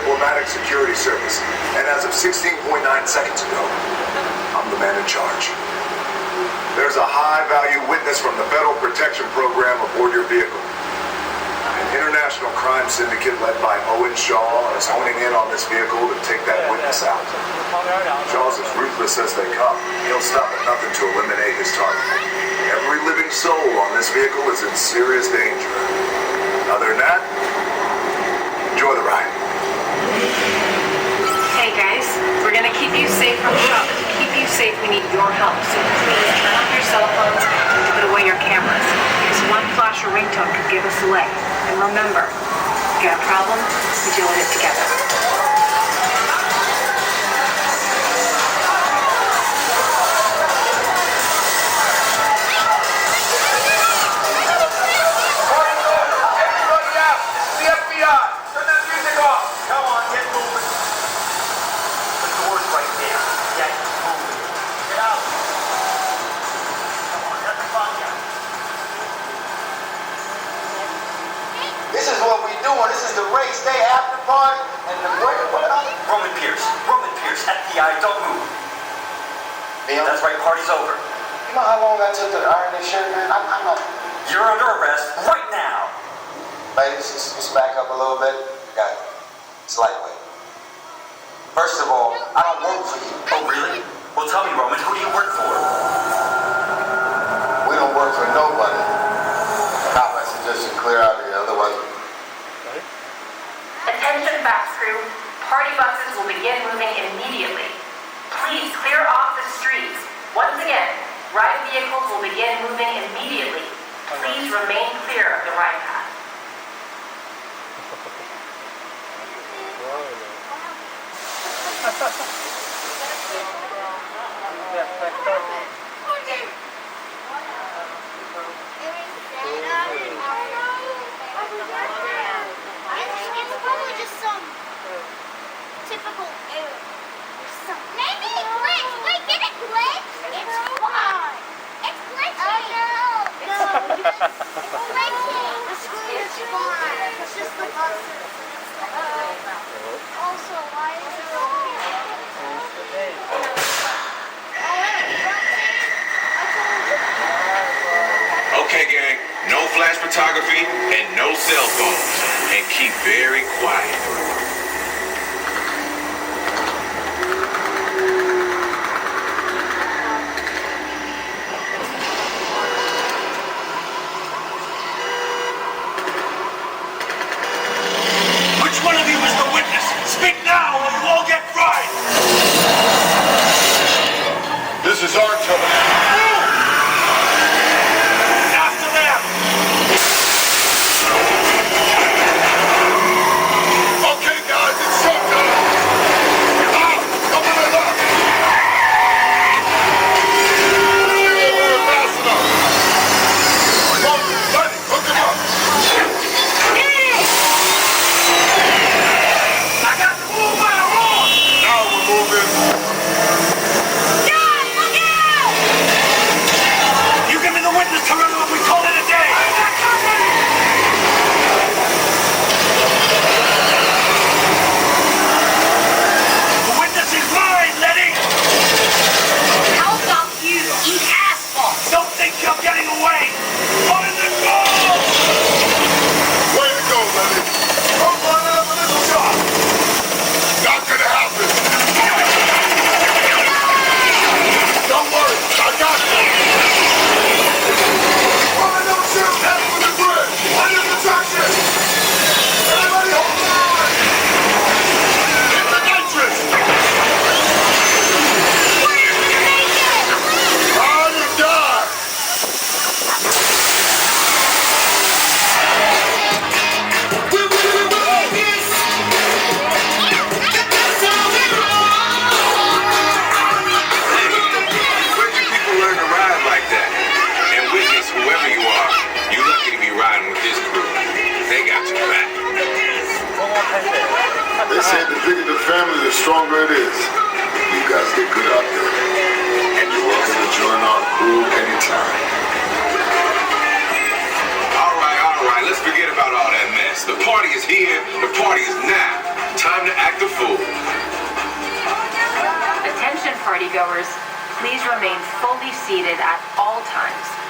Diplomatic Security Service. And as of 16.9 seconds ago, I'm the man in charge. There's a high-value witness from the Federal Protection Program aboard your vehicle. An international crime syndicate led by Owen Shaw is honing in on this vehicle to take that witness out. Shaw's as ruthless as they come. He'll stop at nothing to eliminate his target. Every living soul on this vehicle is in serious danger. Other than that, enjoy the ride. Hey guys, we're gonna keep you safe from Shaw, but to keep you safe, we need your help. So please turn off your cell phones and put away your cameras. Because one flash or ringtone could give us away. And remember, if you got a problem, we deal with it together. This is the race day after party, and the what Roman Pierce, FBI, don't move. Neil? That's right, party's over. You know how long I took to iron this shirt, man? I'm not... You're under arrest right now. Ladies, let's back up a little bit. Got it. It's lightweight. First of all, I don't work for you. Oh, really? Well, tell me, Roman, who do you work for? We don't work for nobody. Cop, I suggest you clear out of here, otherwise... Attention fast crew, party buses will begin moving immediately. Please clear off the streets. Once again, ride vehicles will begin moving immediately. Please remain clear of the ride path. It's probably just some typical error or something. Maybe it glitched. Wait, did it glitch? It's fine. It's glitching. Oh no. It's glitching. The screen is fine. It's just the button. Also, why is it over here? Okay, gang, no flash photography and no cell phones. And keep very quiet. Which one of you is the witness? Speak now or you all get fried! This is our turn. family, the stronger it is. You guys get good out there. And you're welcome to join our crew anytime. All right. Let's forget about all that mess. The party is here. The party is now. Time to partygoers, please remain fully seated at all times.